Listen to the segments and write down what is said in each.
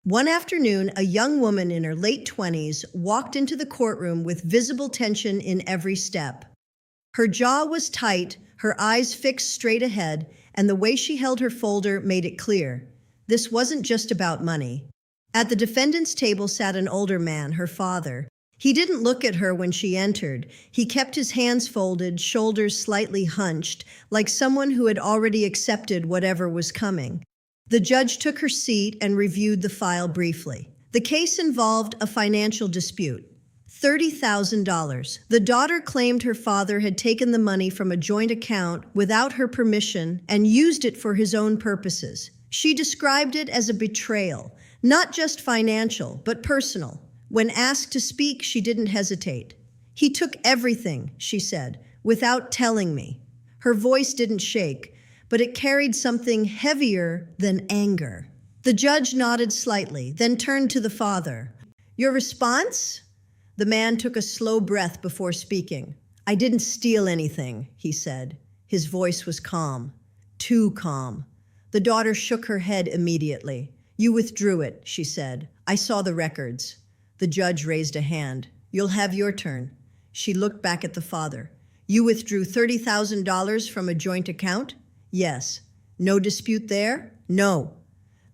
One afternoon, a young woman in her late 20s walked into the courtroom with visible tension in every step. Her jaw was tight, her eyes fixed straight ahead, and the way she held her folder made it clear. This wasn't just about money. At the defendant's table sat an older man, her father. He didn't look at her when she entered. He kept his hands folded, shoulders slightly hunched, like someone who had already accepted whatever was coming. The judge took her seat and reviewed the file briefly. The case involved a financial dispute. $30,000. The daughter claimed her father had taken the money from a joint account without her permission and used it for his own purposes. She described it as a betrayal, not just financial, but personal. When asked to speak, she didn't hesitate. "He took everything," she said, "without telling me." Her voice didn't shake, but it carried something heavier than anger. The judge nodded slightly, then turned to the father. "Your response?" The man took a slow breath before speaking. "I didn't steal anything," he said. His voice was calm, too calm. The daughter shook her head immediately. "You withdrew it," she said. "I saw the records." The judge raised a hand. "You'll have your turn." She looked back at the father. "You withdrew $30,000 from a joint account?" "Yes." "No dispute there?" "No."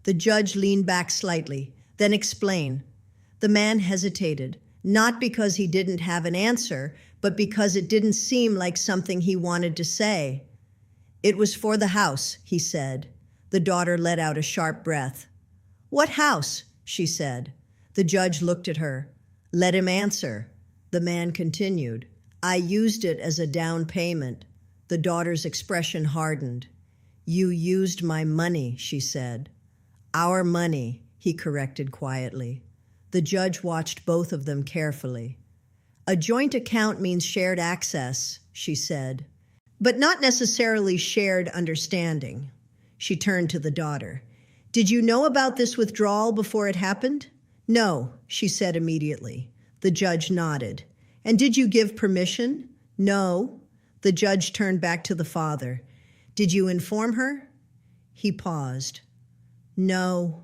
The judge leaned back slightly. "Then explain." The man hesitated, not because he didn't have an answer, but because it didn't seem like something he wanted to say. "It was for the house," he said. The daughter let out a sharp breath. "What house?" she said. The judge looked at her. "Let him answer." The man continued. "I used it as a down payment." The daughter's expression hardened. "You used my money," she said. "Our money," he corrected quietly. The judge watched both of them carefully. "A joint account means shared access," she said, "but not necessarily shared understanding." She turned to the daughter. "Did you know about this withdrawal before it happened?" "No," she said immediately. The judge nodded. "And did you give permission?" "No." The judge turned back to the father. "Did you inform her?" He paused. "No."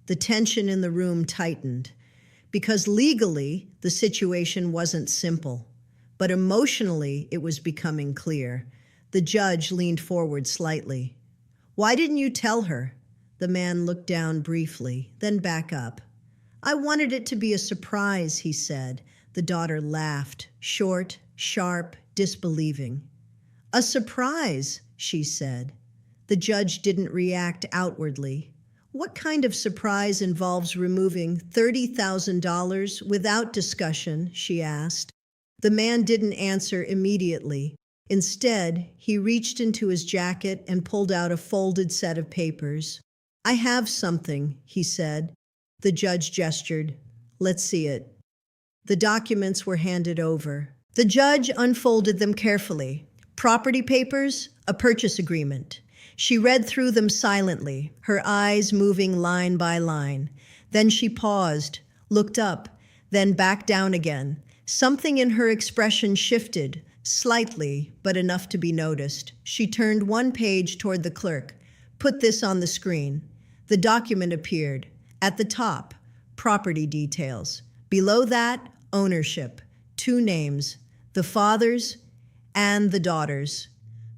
The tension in the room tightened. Because legally, the situation wasn't simple. But emotionally, it was becoming clear. The judge leaned forward slightly. "Why didn't you tell her?" The man looked down briefly, then back up. "I wanted it to be a surprise," he said. The daughter laughed, short, sharp, disbelieving. "A surprise," she said. The judge didn't react outwardly. "What kind of surprise involves removing $30,000 without discussion?" she asked. The man didn't answer immediately. Instead, he reached into his jacket and pulled out a folded set of papers. "I have something," he said. The judge gestured. "Let's see it." The documents were handed over. The judge unfolded them carefully. Property papers, a purchase agreement. She read through them silently, her eyes moving line by line. Then she paused, looked up, then back down again. Something in her expression shifted, slightly, but enough to be noticed. She turned one page toward the clerk. "Put this on the screen." The document appeared. At the top, property details. Below that, ownership. 2 names, the father's and the daughter's.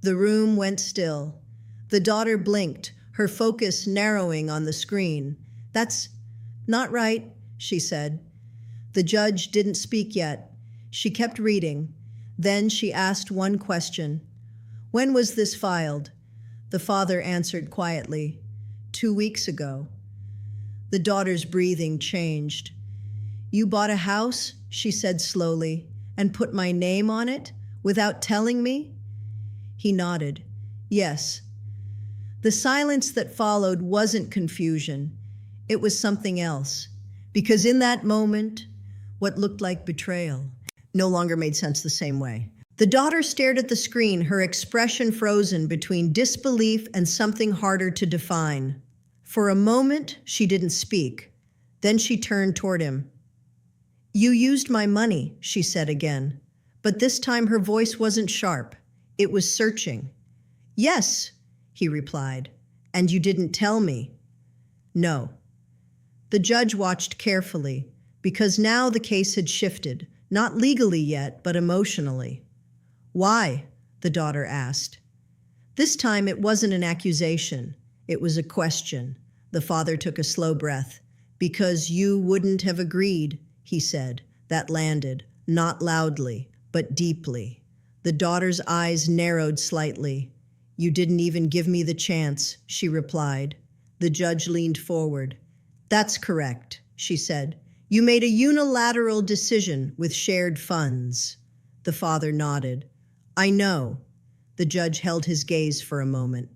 The room went still. The daughter blinked, her focus narrowing on the screen. "That's not right," she said. The judge didn't speak yet. She kept reading. Then she asked one question. "When was this filed?" The father answered quietly, 2 weeks ago." The daughter's breathing changed. "You bought a house," she said slowly, "and put my name on it without telling me?" He nodded. "Yes." The silence that followed wasn't confusion. It was something else. Because in that moment, what looked like betrayal no longer made sense the same way. The daughter stared at the screen, her expression frozen between disbelief and something harder to define. For a moment, she didn't speak. Then she turned toward him. "You used my money," she said again. But this time her voice wasn't sharp. It was searching. "Yes," he replied. "And you didn't tell me." "No." The judge watched carefully, because now the case had shifted, not legally yet, but emotionally. "Why?" the daughter asked. This time it wasn't an accusation, it was a question. The father took a slow breath. "Because you wouldn't have agreed," he said. That landed, not loudly, but deeply. The daughter's eyes narrowed slightly. "You didn't even give me the chance," she replied. The judge leaned forward. "That's correct," she said. "You made a unilateral decision with shared funds." The father nodded. "I know." The judge held his gaze for a moment.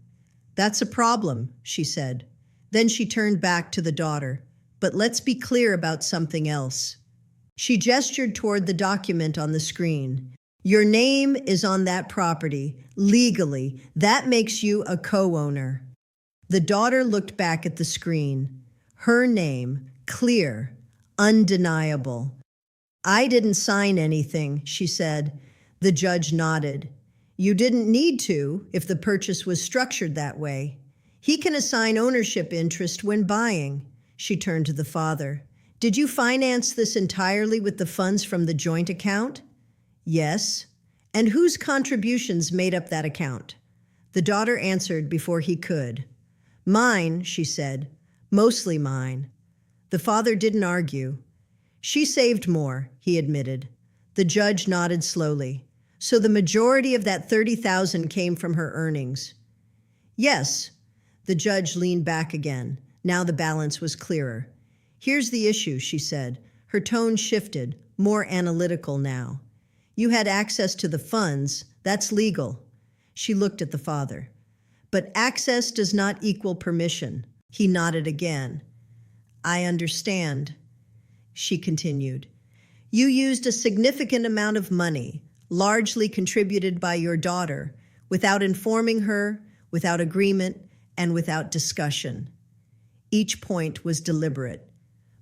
"That's a problem," she said. Then she turned back to the daughter. "But let's be clear about something else." She gestured toward the document on the screen. "Your name is on that property. Legally, that makes you a co-owner." The daughter looked back at the screen. Her name, clear, undeniable. "I didn't sign anything," she said. The judge nodded. "You didn't need to if the purchase was structured that way. He can assign ownership interest when buying." She turned to the father. "Did you finance this entirely with the funds from the joint account?" "Yes." "And whose contributions made up that account?" The daughter answered before he could. "Mine," she said. "Mostly mine." The father didn't argue. "She saved more," he admitted. The judge nodded slowly. "So the majority of that $30,000 came from her earnings?" "Yes." The judge leaned back again. Now the balance was clearer. "Here's the issue," she said. Her tone shifted, more analytical now. "You had access to the funds. That's legal." She looked at the father. "But access does not equal permission." He nodded again. "I understand." She continued. "You used a significant amount of money, largely contributed by your daughter, without informing her, without agreement, and without discussion." Each point was deliberate.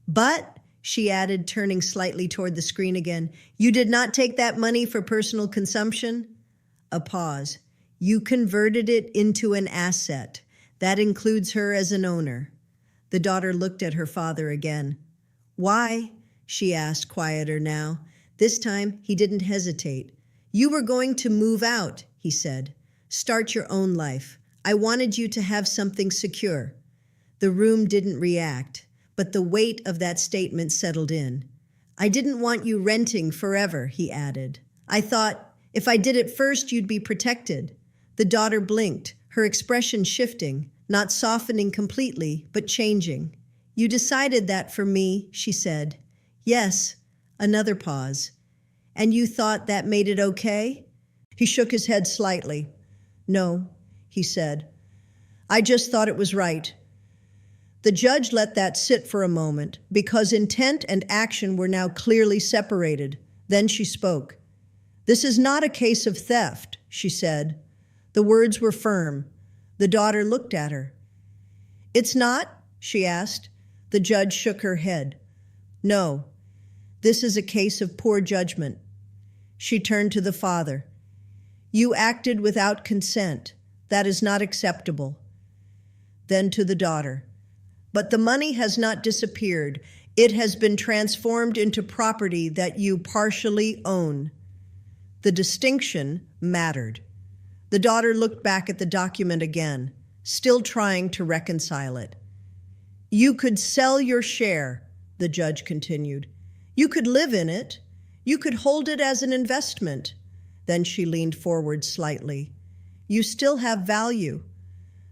"But," she added, turning slightly toward the screen again, "you did not take that money for personal consumption?" A pause. "You converted it into an asset. That includes her as an owner." The daughter looked at her father again. "Why?" she asked, quieter now. This time he didn't hesitate. "You were going to move out," he said. "Start your own life. I wanted you to have something secure." The room didn't react, but the weight of that statement settled in. "I didn't want you renting forever," he added. "I thought, if I did it first, you'd be protected." The daughter blinked, her expression shifting, not softening completely, but changing. "You decided that for me," she said. "Yes." Another pause. "And you thought that made it okay?" He shook his head slightly. "No," he said. "I just thought it was right." The judge let that sit for a moment, because intent and action were now clearly separated. Then she spoke. "This is not a case of theft," she said. The words were firm. The daughter looked at her. "It's not?" she asked. The judge shook her head. "No, this is a case of poor judgment." She turned to the father. "You acted without consent. That is not acceptable." Then to the daughter. "But the money has not disappeared. It has been transformed into property that you partially own." The distinction mattered. The daughter looked back at the document again, still trying to reconcile it. "You could sell your share," the judge continued. "You could live in it. You could hold it as an investment." Then she leaned forward slightly. "You still have value."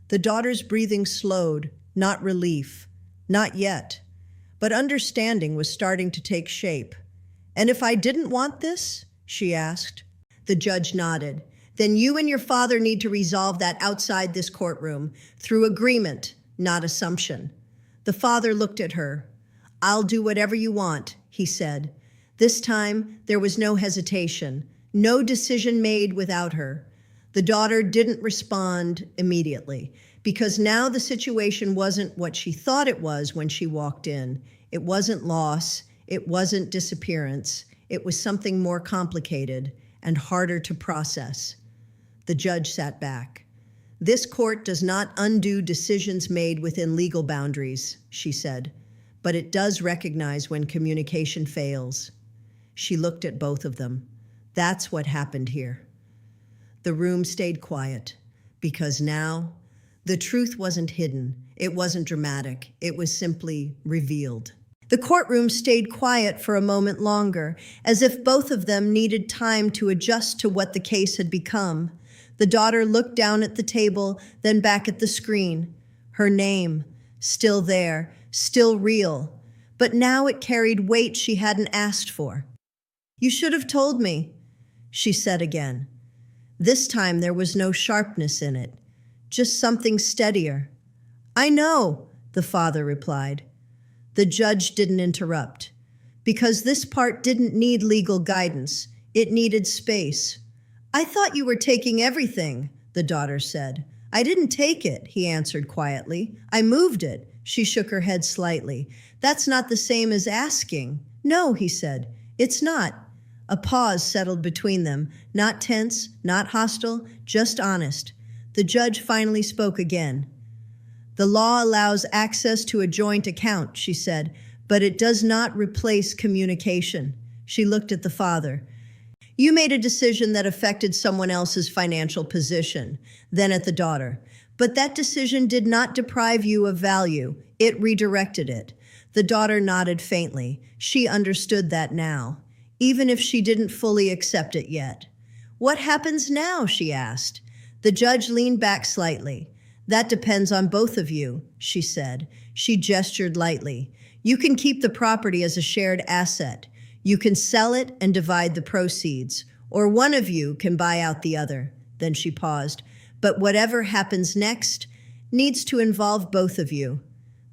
The daughter's breathing slowed, not relief, not yet. But understanding was starting to take shape. "And if I didn't want this?" she asked. The judge nodded. "Then you and your father need to resolve that outside this courtroom, through agreement, not assumption." The father looked at her. "I'll do whatever you want," he said. This time, there was no hesitation, no decision made without her. The daughter didn't respond immediately, because now the situation wasn't what she thought it was when she walked in. It wasn't loss, it wasn't disappearance, it was something more complicated and harder to process. The judge sat back. "This court does not undo decisions made within legal boundaries," she said. but it does recognize when communication fails. She looked at both of them. That's what happened here. The room stayed quiet, because now the truth wasn't hidden, it wasn't dramatic, it was simply revealed. The courtroom stayed quiet for a moment longer, as if both of them needed time to adjust to what the case had become. The daughter looked down at the table, then back at the screen. Her name, still there, still real, but now it carried weight she hadn't asked for. "You should have told me," she said again. This time there was no sharpness in it, just something steadier. "I know," the father replied. The judge didn't interrupt, because this part didn't need legal guidance, it needed space. "I thought you were taking everything," the daughter said. "I didn't take it," he answered quietly. "I moved it." She shook her head slightly. "That's not the same as asking." "No," he said, "it's not." A pause settled between them, not tense, not hostile, just honest. The judge finally spoke again. "The law allows access to a joint account," she said, "but it does not replace communication." She looked at the father. "You made a decision that affected someone else's financial position," then at the daughter. "But that decision did not deprive you of value, it redirected it." The daughter nodded faintly. She understood that now, even if she didn't fully accept it yet. "What happens now?" she asked. The judge leaned back slightly. "That depends on both of you," she said. She gestured lightly. "You can keep the property as a shared asset. You can sell it and divide the proceeds, or one of you can buy out the other." Then she paused. "But whatever happens next needs to involve both of you."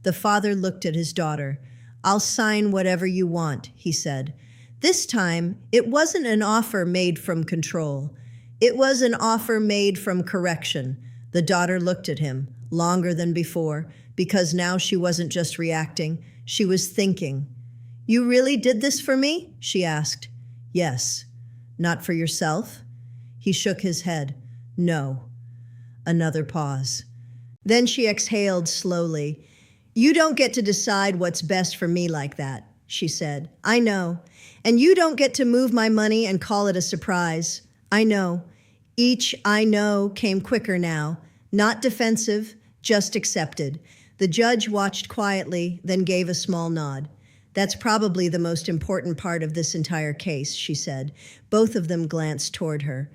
The father looked at his daughter. "I'll sign whatever you want," he said. This time, it wasn't an offer made from control. It was an offer made from correction. The daughter looked at him, longer than before, because now she wasn't just reacting, she was thinking. "You really did this for me?" she asked. "Yes." "Not for yourself?" He shook his head. "No." Another pause. Then she exhaled slowly. "You don't get to decide what's best for me like that," she said. "I know. And you don't get to move my money and call it a surprise. I know." Each "I know" came quicker now, not defensive, just accepted. The judge watched quietly, then gave a small nod. "That's probably the most important part of this entire case," she said. Both of them glanced toward her.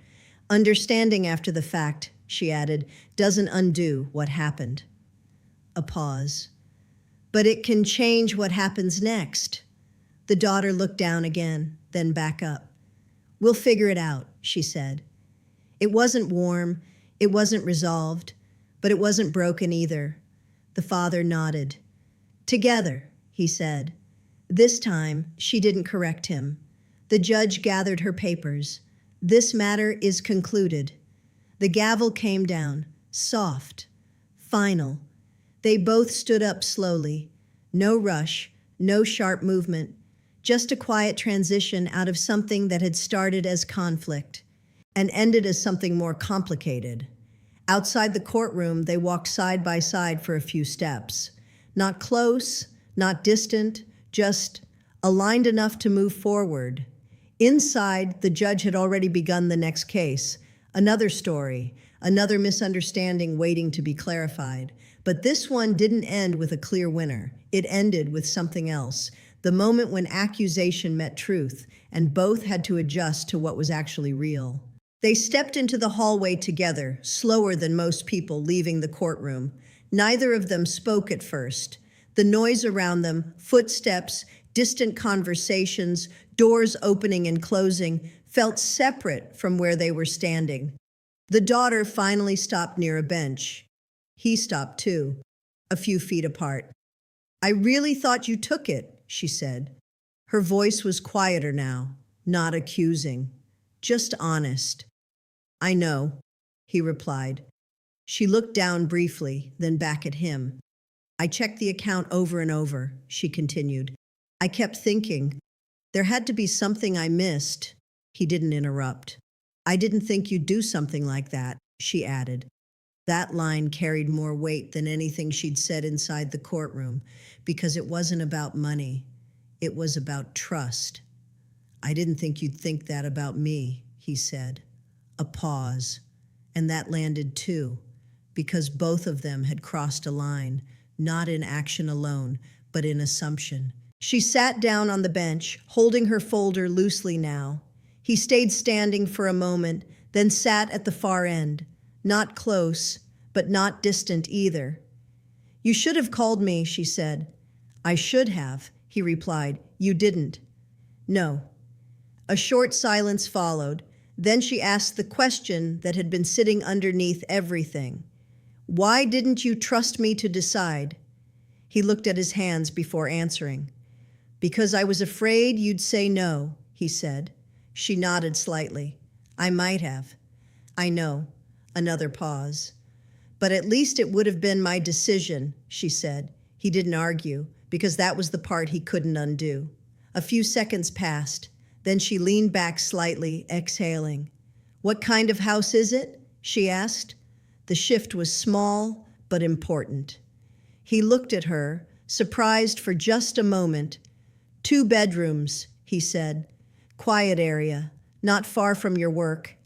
"Understanding after the fact," she added, "doesn't undo what happened." A pause. "But it can change what happens next." The daughter looked down again, then back up. "We'll figure it out," she said. It wasn't warm, it wasn't resolved, but it wasn't broken either. The father nodded. "Together," he said. This time, she didn't correct him. The judge gathered her papers. "This matter is concluded." The gavel came down, soft, final. They both stood up slowly. No rush, no sharp movement, just a quiet transition out of something that had started as conflict and ended as something more complicated. Outside the courtroom, they walked side by side for a few steps. Not close, not distant, just aligned enough to move forward. Inside, the judge had already begun the next case, another story, another misunderstanding waiting to be clarified. But this one didn't end with a clear winner. It ended with something else, the moment when accusation met truth, and both had to adjust to what was actually real. They stepped into the hallway together, slower than most people leaving the courtroom. Neither of them spoke at first. The noise around them, footsteps, distant conversations, doors opening and closing, felt separate from where they were standing. The daughter finally stopped near a bench. He stopped too, a few feet apart. "I really thought you took it," she said. Her voice was quieter now, not accusing, just honest. "I know," he replied. She looked down briefly, then back at him. "I checked the account over and over," she continued. "I kept thinking, there had to be something I missed." He didn't interrupt. "I didn't think you'd do something like that," she added. That line carried more weight than anything she'd said inside the courtroom because it wasn't about money. It was about trust. "I didn't think you'd think that about me," he said. A pause. And that landed too, because both of them had crossed a line, not in action alone, but in assumption. She sat down on the bench, holding her folder loosely now. He stayed standing for a moment, then sat at the far end, not close, but not distant either. "You should have called me," she said. "I should have," he replied. "You didn't." "No." A short silence followed. Then she asked the question that had been sitting underneath everything. "Why didn't you trust me to decide?" He looked at his hands before answering. "Because I was afraid you'd say no," he said. She nodded slightly. "I might have." "I know." Another pause. "But at least it would have been my decision," she said. He didn't argue, because that was the part he couldn't undo. A few seconds passed. Then she leaned back slightly, exhaling. "What kind of house is it?" she asked. The shift was small, but important. He looked at her, surprised for just a moment. "2 bedrooms," he said. "Quiet area, not far from your work."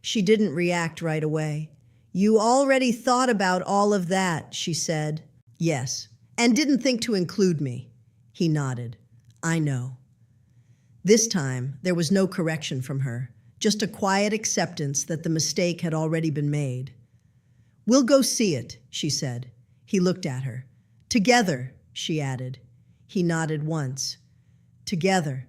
She didn't react right away. "You already thought about all of that," she said. "Yes, and didn't think to include me." He nodded. "I know." This time, there was no correction from her, just a quiet acceptance that the mistake had already been made. "We'll go see it," she said. He looked at her. "Together," she added. He nodded once. "Together."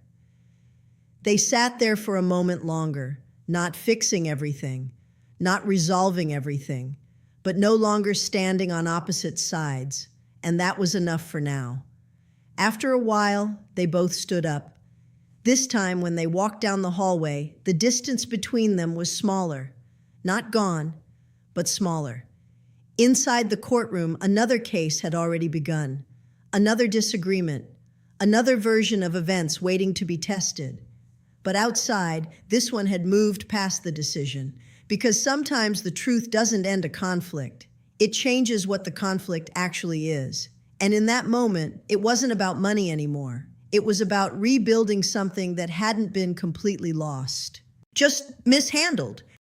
They sat there for a moment longer, not fixing everything, not resolving everything, but no longer standing on opposite sides, and that was enough for now. After a while, they both stood up. This time, when they walked down the hallway, the distance between them was smaller. Not gone, but smaller. Inside the courtroom, another case had already begun. Another disagreement. Another version of events waiting to be tested. But outside, this one had moved past the decision, because sometimes the truth doesn't end a conflict. It changes what the conflict actually is. And in that moment, it wasn't about money anymore. It was about rebuilding something that hadn't been completely lost, just mishandled.